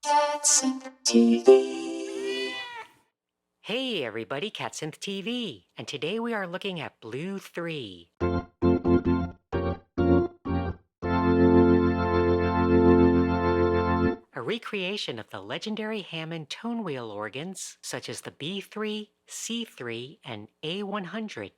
Synth TV. Hey everybody, CatSynth TV, and today we are looking at Blue3. A recreation of the legendary Hammond tonewheel organs such as the B3, C3, and A100.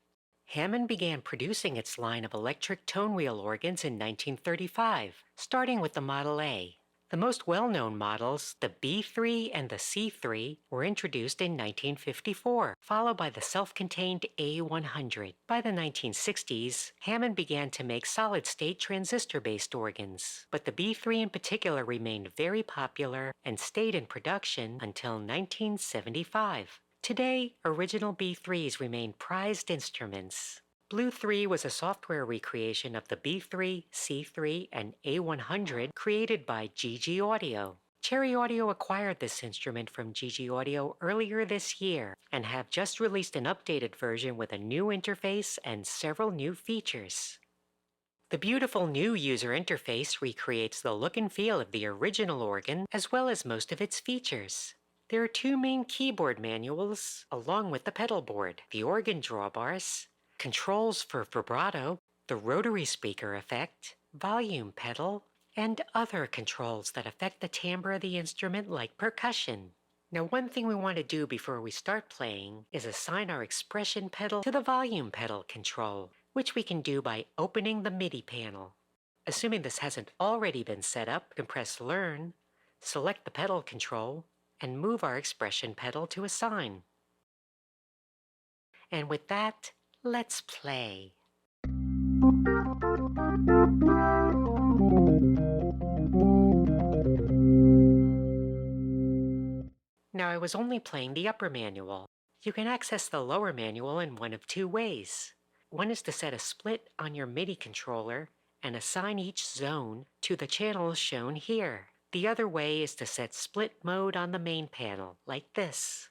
Hammond began producing its line of electric tonewheel organs in 1935, starting with the Model A. The most well-known models, the B3 and the C3, were introduced in 1954, followed by the self-contained A100. By the 1960s, Hammond began to make solid-state transistor-based organs, but the B3 in particular remained very popular and stayed in production until 1975. Today, original B3s remain prized instruments. Blue3 was a software recreation of the B3, C3, and A100 created by GG Audio. Cherry Audio acquired this instrument from GG Audio earlier this year and have just released an updated version with a new interface and several new features. The beautiful new user interface recreates the look and feel of the original organ as well as most of its features. There are two main keyboard manuals, along with the pedal board, the organ drawbars, controls for vibrato, the rotary speaker effect, volume pedal, and other controls that affect the timbre of the instrument like percussion. Now, one thing we want to do before we start playing is assign our expression pedal to the volume pedal control, which we can do by opening the MIDI panel. Assuming this hasn't already been set up, we can press Learn, select the pedal control, and move our expression pedal to assign. And with that, let's play. Now I was only playing the upper manual. You can access the lower manual in one of two ways. One is to set a split on your MIDI controller and assign each zone to the channels shown here. The other way is to set split mode on the main panel, like this.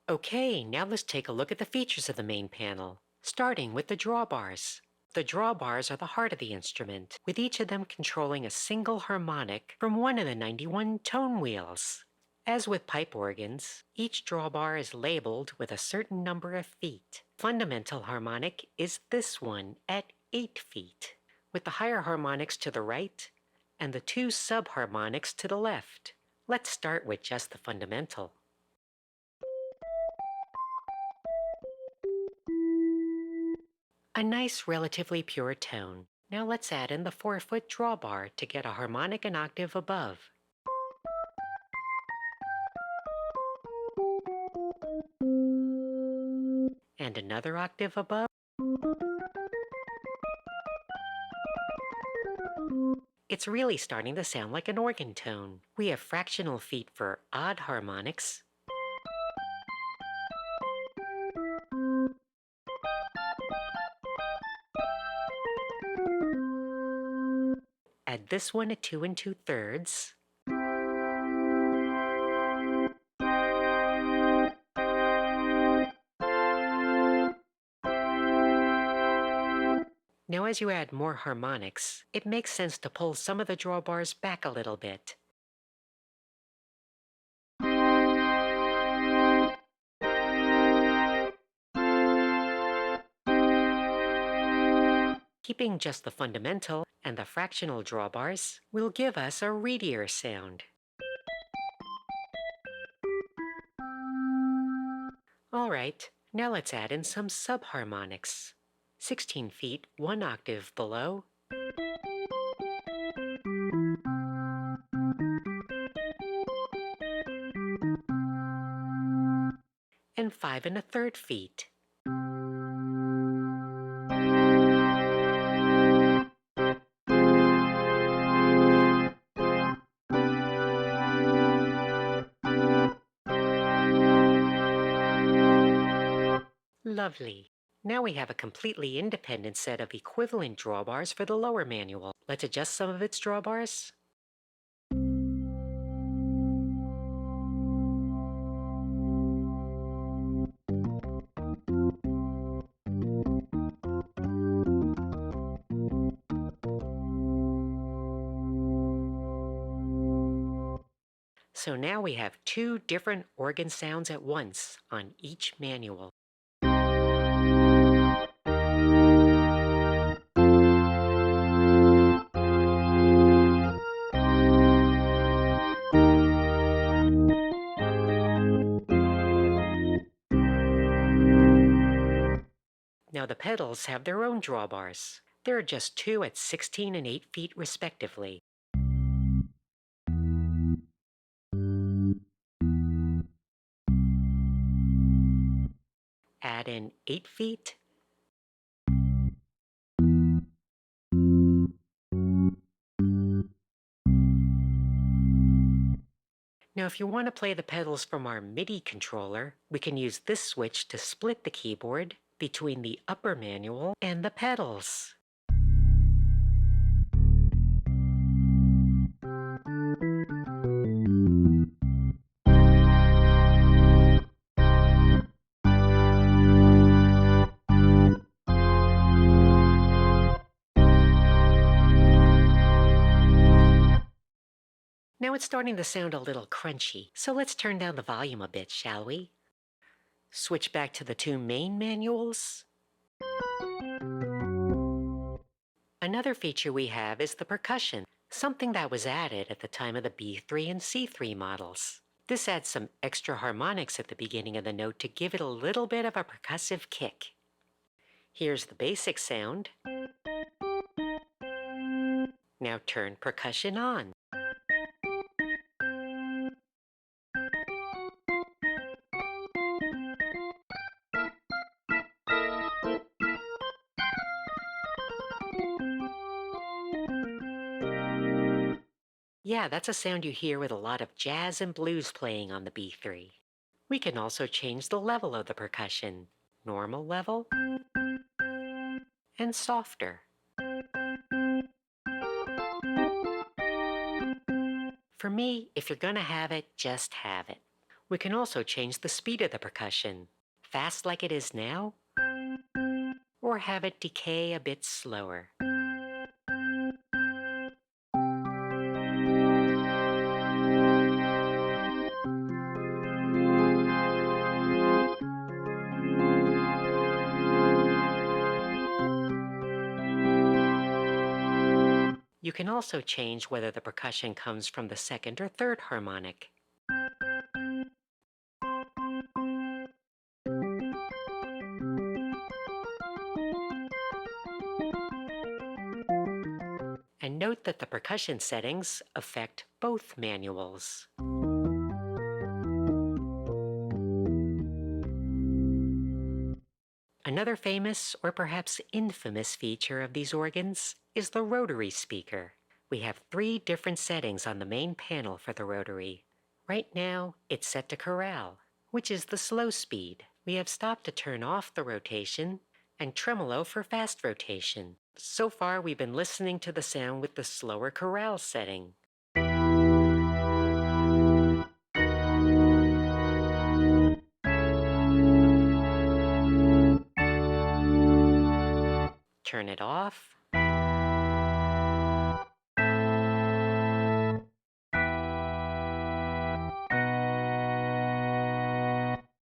Okay, now let's take a look at the features of the main panel, starting with the drawbars. The drawbars are the heart of the instrument, with each of them controlling a single harmonic from one of the 91 tone wheels. As with pipe organs, each drawbar is labeled with a certain number of feet. Fundamental harmonic is this one at 8 feet, with the higher harmonics to the right and the two subharmonics to the left. Let's start with just the fundamental. A nice, relatively pure tone. Now let's add in the 4-foot drawbar to get a harmonic an octave above. And another octave above. It's really starting to sound like an organ tone. We have fractional feet for odd harmonics. Add this one at 2 2/3. Now as you add more harmonics, it makes sense to pull some of the drawbars back a little bit. Keeping just the fundamental and the fractional drawbars will give us a reedier sound. Alright, now let's add in some subharmonics. 16 feet, 1 octave below. And 5 1/3 feet. Lovely. Now we have a completely independent set of equivalent drawbars for the lower manual. Let's adjust some of its drawbars. So now we have two different organ sounds at once on each manual. Now the pedals have their own drawbars. There are just two at 16 and 8 feet respectively. Add in 8 feet. Now if you want to play the pedals from our MIDI controller, we can use this switch to split the keyboard between the upper manual and the pedals. Now it's starting to sound a little crunchy, so let's turn down the volume a bit, shall we? Switch back to the two main manuals. Another feature we have is the percussion, something that was added at the time of the B3 and C3 models. This adds some extra harmonics at the beginning of the note to give it a little bit of a percussive kick. Here's the basic sound. Now turn percussion on. Yeah, that's a sound you hear with a lot of jazz and blues playing on the B3. We can also change the level of the percussion. Normal level and softer. For me, if you're gonna have it, just have it. We can also change the speed of the percussion. Fast like it is now, or have it decay a bit slower. You can also change whether the percussion comes from the second or third harmonic. And note that the percussion settings affect both manuals. Another famous, or perhaps infamous feature of these organs is the rotary speaker. We have 3 different settings on the main panel for the rotary. Right now, it's set to chorale, which is the slow speed. We have stop to turn off the rotation, and tremolo for fast rotation. So far, we've been listening to the sound with the slower chorale setting. Turn it off.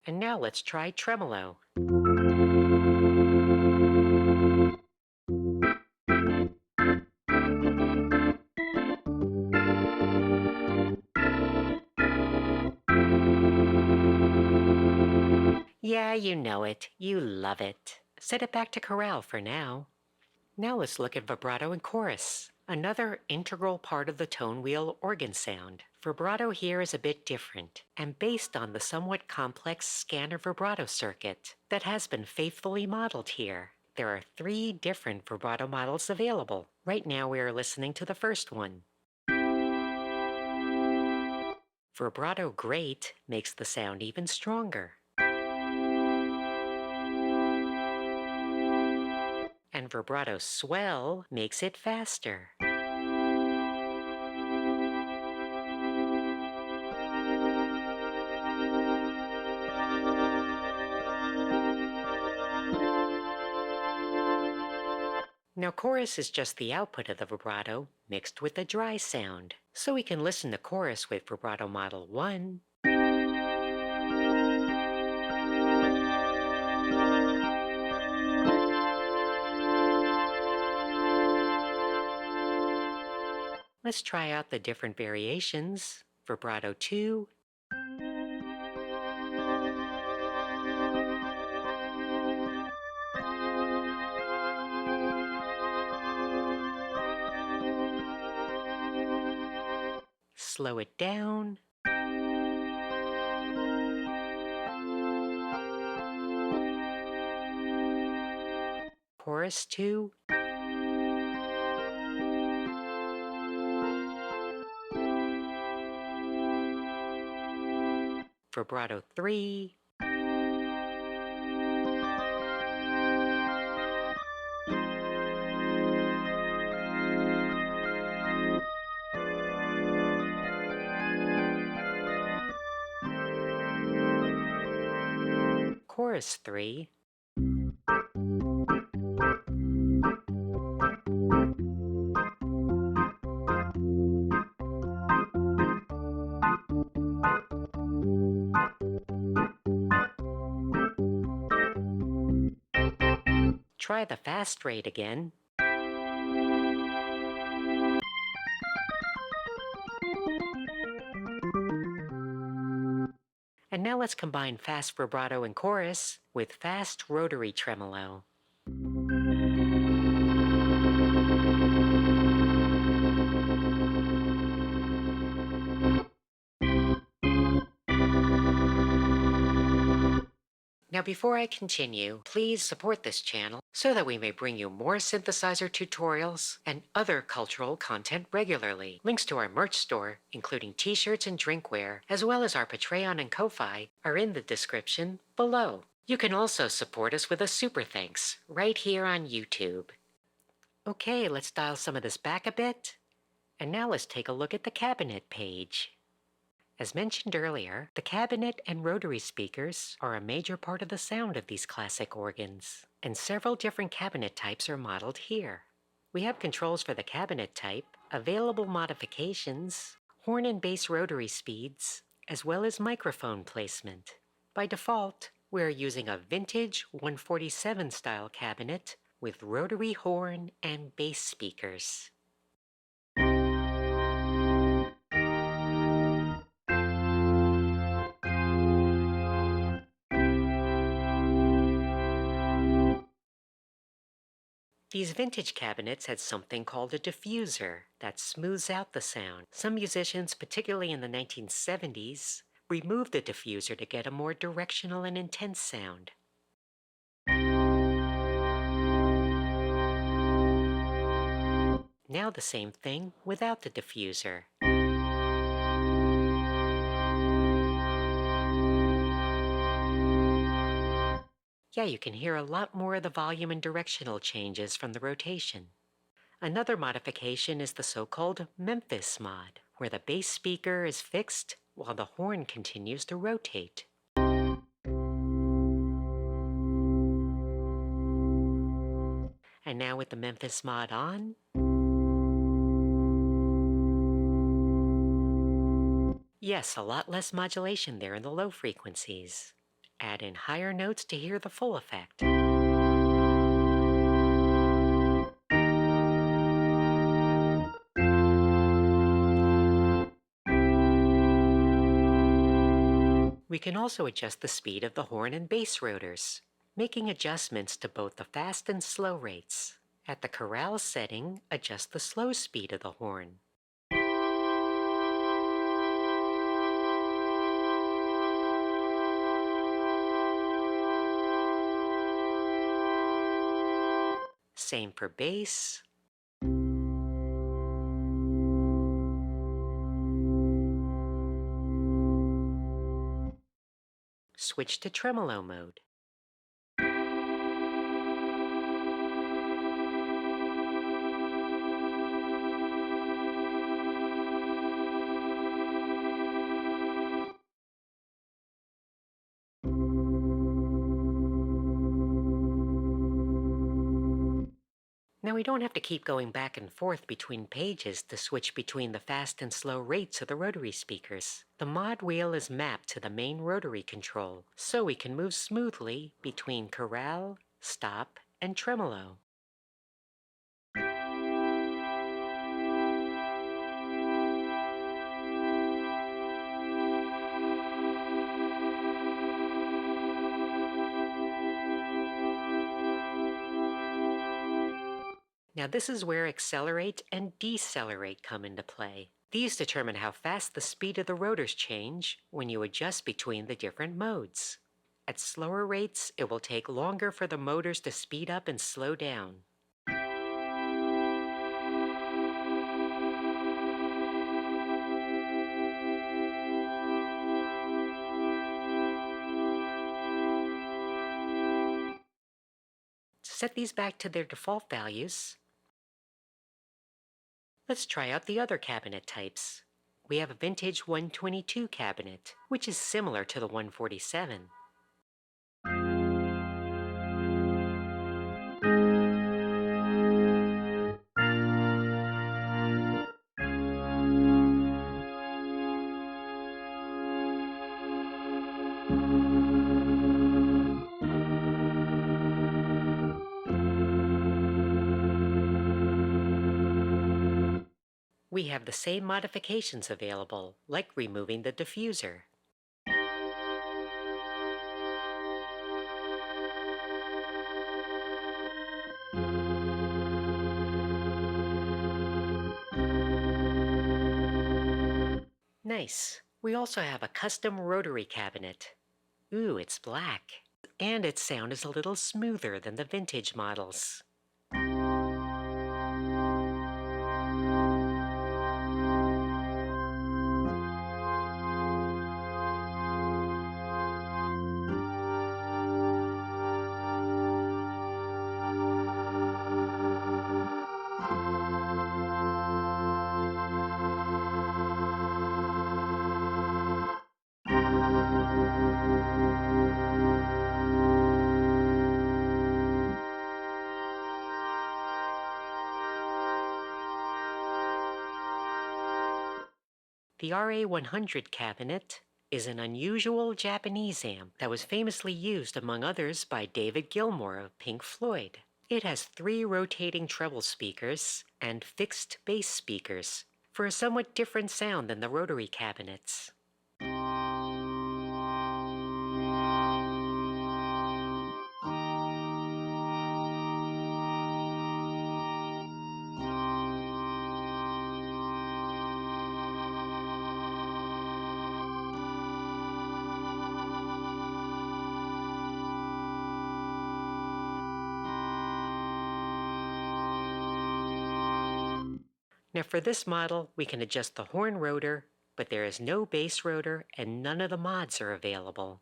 And now let's try tremolo. Yeah, you know it. You love it. Set it back to chorale for now. Now let's look at vibrato and chorus, another integral part of the tone wheel organ sound. Vibrato here is a bit different, and based on the somewhat complex scanner vibrato circuit that has been faithfully modeled here. There are 3 different vibrato models available. Right now we are listening to the first one. Vibrato Great makes the sound even stronger. And vibrato swell makes it faster. Now, chorus is just the output of the vibrato mixed with the dry sound. So we can listen to chorus with vibrato model 1. Let's try out the different variations. Vibrato 2. Slow it down. Chorus 2. Vibrato 3. Chorus 3. Try the fast rate again. And now let's combine fast vibrato and chorus with fast rotary tremolo. Now before I continue, please support this channel so that we may bring you more synthesizer tutorials and other cultural content regularly. Links to our merch store, including t-shirts and drinkware, as well as our Patreon and Ko-Fi, are in the description below. You can also support us with a super thanks right here on YouTube. Okay, let's dial some of this back a bit. And now let's take a look at the cabinet page. As mentioned earlier, the cabinet and rotary speakers are a major part of the sound of these classic organs, and several different cabinet types are modeled here. We have controls for the cabinet type, available modifications, horn and bass rotary speeds, as well as microphone placement. By default, we are using a vintage 147 style cabinet with rotary horn and bass speakers. These vintage cabinets had something called a diffuser that smooths out the sound. Some musicians, particularly in the 1970s, removed the diffuser to get a more directional and intense sound. Now the same thing without the diffuser. Yeah, you can hear a lot more of the volume and directional changes from the rotation. Another modification is the so-called Memphis mod, where the bass speaker is fixed while the horn continues to rotate. And now with the Memphis mod on, yes, a lot less modulation there in the low frequencies. Add in higher notes to hear the full effect. We can also adjust the speed of the horn and bass rotors, making adjustments to both the fast and slow rates. At the chorale setting, adjust the slow speed of the horn. Same for bass. Switch to tremolo mode. Now we don't have to keep going back and forth between pages to switch between the fast and slow rates of the rotary speakers. The mod wheel is mapped to the main rotary control, so we can move smoothly between chorale, stop, and tremolo. Now this is where accelerate and decelerate come into play. These determine how fast the speed of the rotors change when you adjust between the different modes. At slower rates, it will take longer for the motors to speed up and slow down. To set these back to their default values, let's try out the other cabinet types. We have a vintage 122 cabinet, which is similar to the 147. We have the same modifications available, like removing the diffuser. Nice. We also have a custom rotary cabinet. Ooh, it's black. And its sound is a little smoother than the vintage models. The RA100 cabinet is an unusual Japanese amp that was famously used, among others, by David Gilmour of Pink Floyd. It has 3 rotating treble speakers and fixed bass speakers for a somewhat different sound than the rotary cabinets. Now for this model, we can adjust the horn rotor, but there is no bass rotor and none of the mods are available.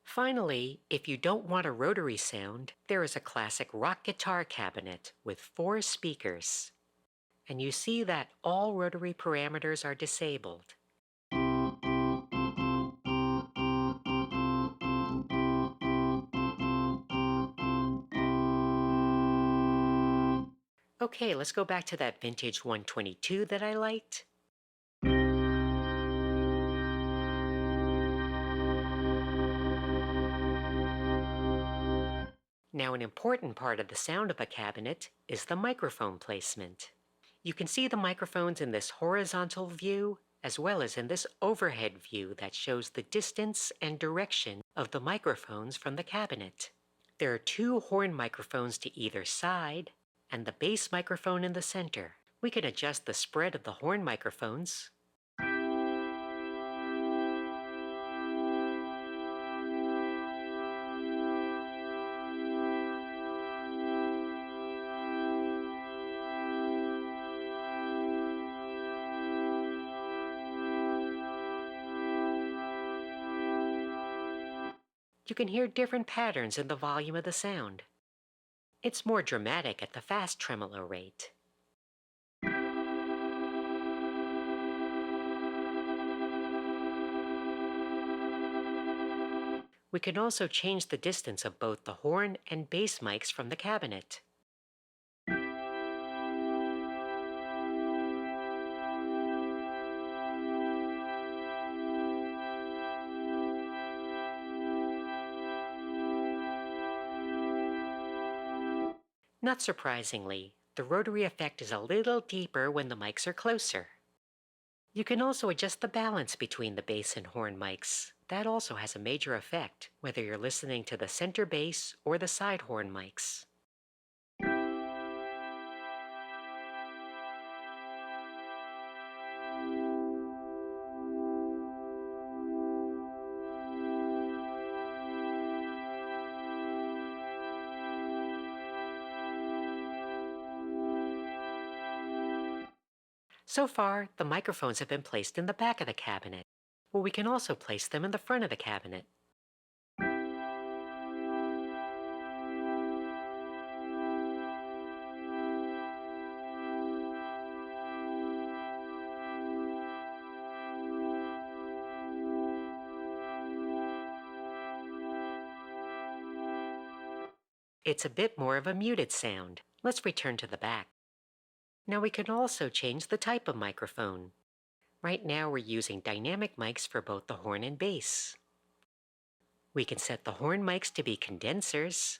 Finally, if you don't want a rotary sound, there is a classic rock guitar cabinet with 4 speakers. And you see that all rotary parameters are disabled. Okay, let's go back to that vintage 122 that I liked. Now, an important part of the sound of a cabinet is the microphone placement. You can see the microphones in this horizontal view as well as in this overhead view that shows the distance and direction of the microphones from the cabinet. There are 2 horn microphones to either side and the bass microphone in the center. We can adjust the spread of the horn microphones. You can hear different patterns in the volume of the sound. It's more dramatic at the fast tremolo rate. We can also change the distance of both the horn and bass mics from the cabinet. Not surprisingly, the rotary effect is a little deeper when the mics are closer. You can also adjust the balance between the bass and horn mics. That also has a major effect, whether you're listening to the center bass or the side horn mics. So far, the microphones have been placed in the back of the cabinet. Well, we can also place them in the front of the cabinet. It's a bit more of a muted sound. Let's return to the back. Now we can also change the type of microphone. Right now we're using dynamic mics for both the horn and bass. We can set the horn mics to be condensers.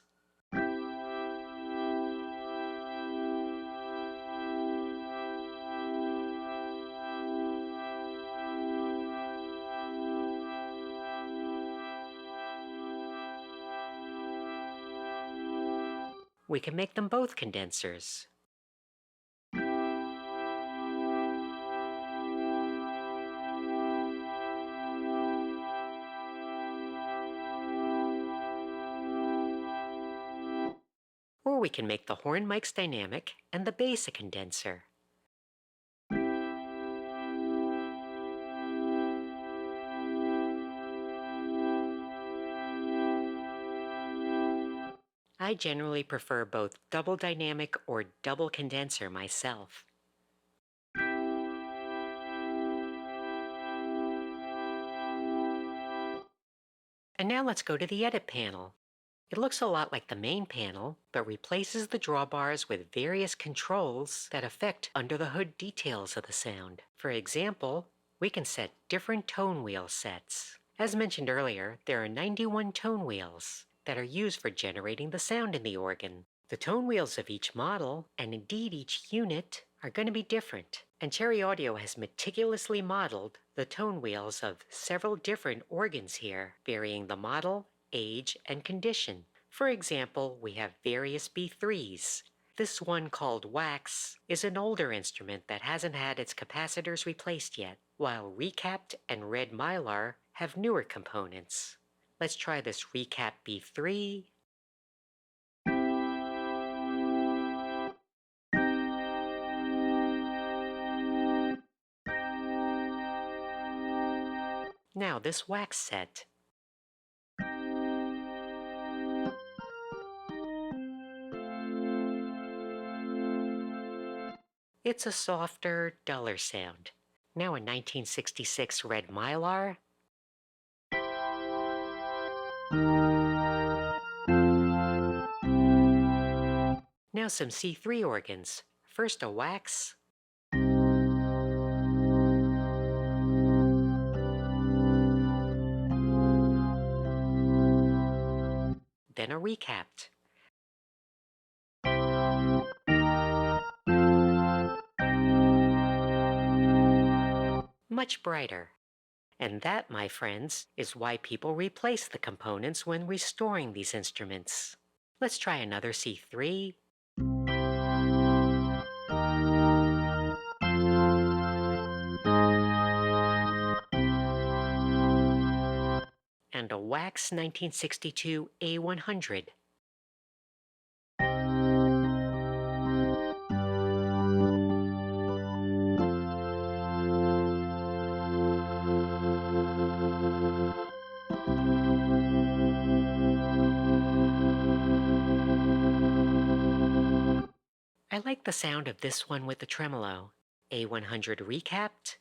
We can make them both condensers. Or we can make the horn mics dynamic and the bass a condenser. I generally prefer both double dynamic or double condenser myself. And now let's go to the edit panel. It looks a lot like the main panel, but replaces the drawbars with various controls that affect under-the-hood details of the sound. For example, we can set different tone wheel sets. As mentioned earlier, there are 91 tone wheels that are used for generating the sound in the organ. The tone wheels of each model, and indeed each unit, are going to be different, and Cherry Audio has meticulously modeled the tone wheels of several different organs here, varying the model, age, and condition. For example, we have various B3s. This one called Wax is an older instrument that hasn't had its capacitors replaced yet, while Recapped and Red Mylar have newer components. Let's try this Recap B3. Now this Wax set. It's a softer, duller sound. Now a 1966 Red Mylar. Now some C3 organs. First a Wax. Then a Recapped. Much brighter. And that, my friends, is why people replace the components when restoring these instruments. Let's try another C3. And a Wax 1962 A100. I like the sound of this one with the tremolo. A100 Recapped.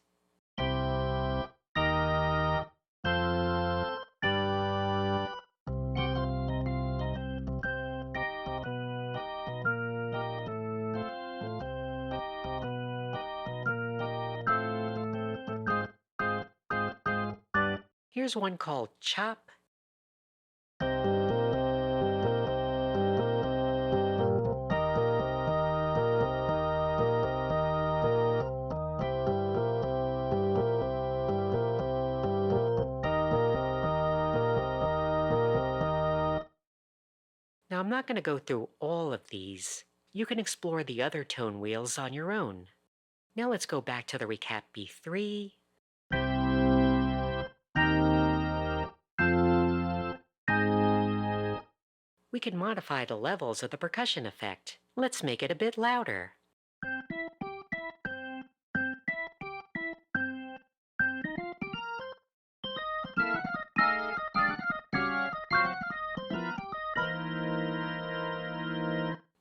Here's one called Chop. Now I'm not going to go through all of these. You can explore the other tone wheels on your own. Now let's go back to the recap B3. We can modify the levels of the percussion effect. Let's make it a bit louder.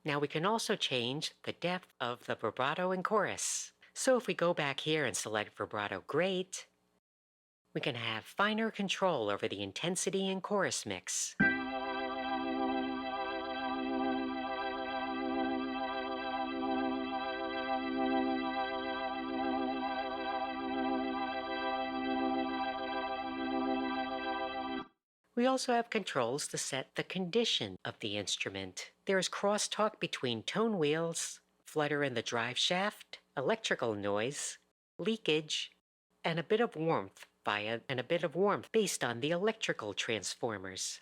Now we can also change the depth of the vibrato and chorus. So if we go back here and select vibrato great, we can have finer control over the intensity and chorus mix. We also have controls to set the condition of the instrument. There is crosstalk between tone wheels, flutter in the drive shaft, electrical noise, leakage, and a bit of warmth based on the electrical transformers.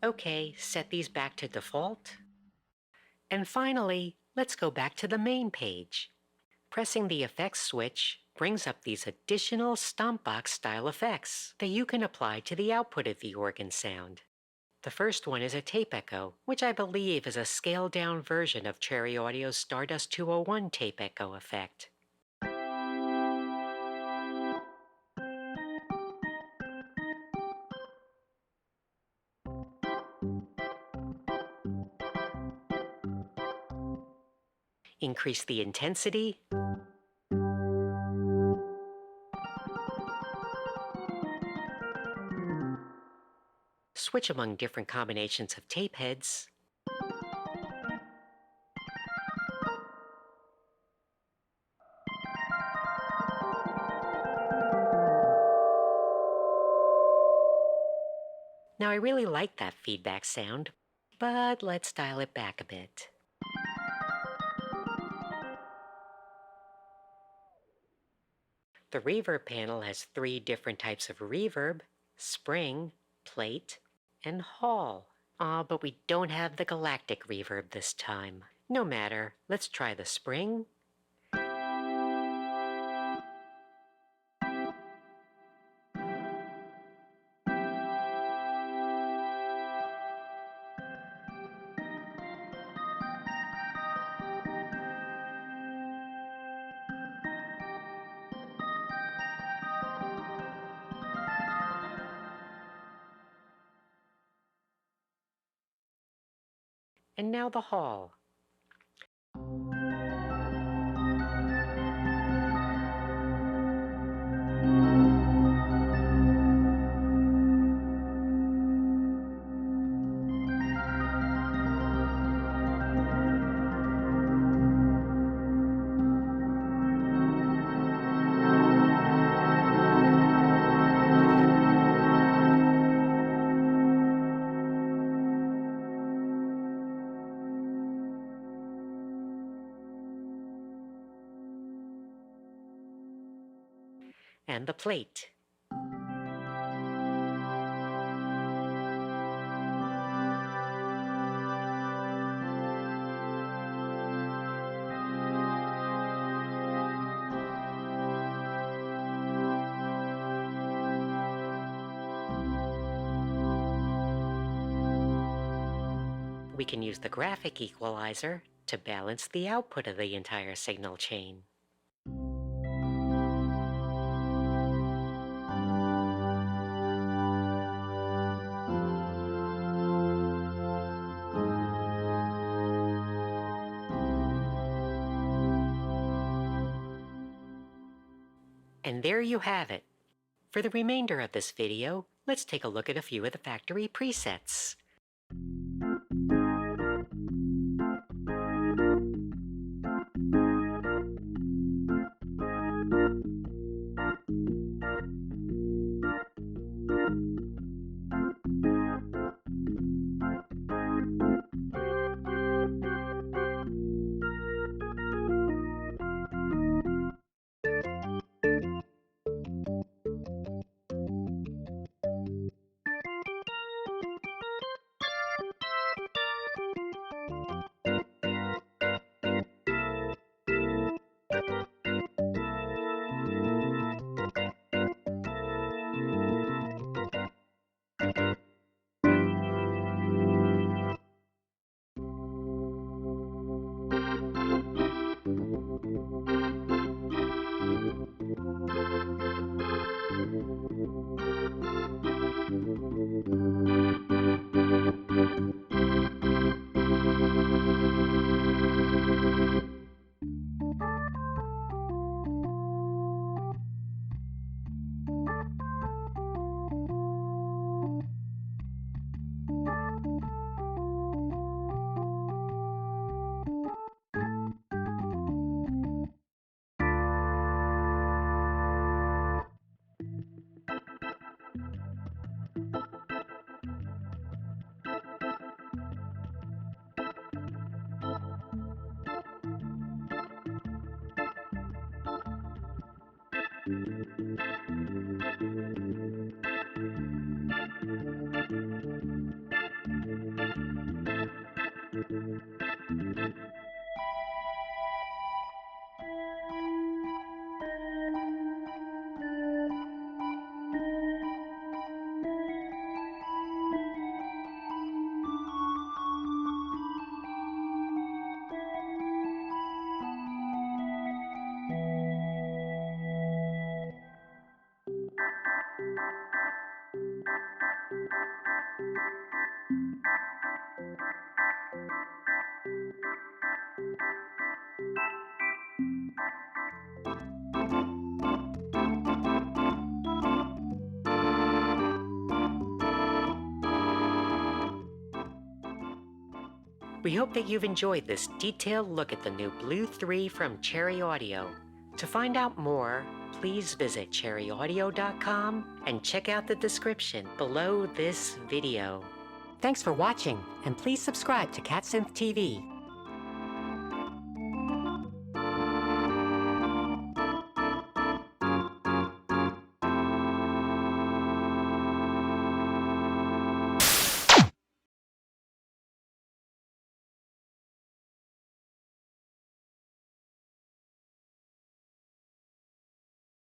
Okay, set these back to default. And finally, let's go back to the main page. Pressing the effects switch brings up these additional stomp box style effects that you can apply to the output of the organ sound. The first one is a tape echo, which I believe is a scaled-down version of Cherry Audio's Stardust 201 tape echo effect. Increase the intensity. Switch among different combinations of tape heads. Now I really like that feedback sound, but let's dial it back a bit. The reverb panel has 3 different types of reverb: spring, plate, and hall. But we don't have the galactic reverb this time. No matter, let's try the spring. And now the hall. And the plate. We can use the graphic equalizer to balance the output of the entire signal chain. And there you have it. For the remainder of this video, let's take a look at a few of the factory presets. We hope that you've enjoyed this detailed look at the new Blue 3 from Cherry Audio. To find out more, please visit cherryaudio.com and check out the description below this video. Thanks for watching, and please subscribe to CatSynth TV.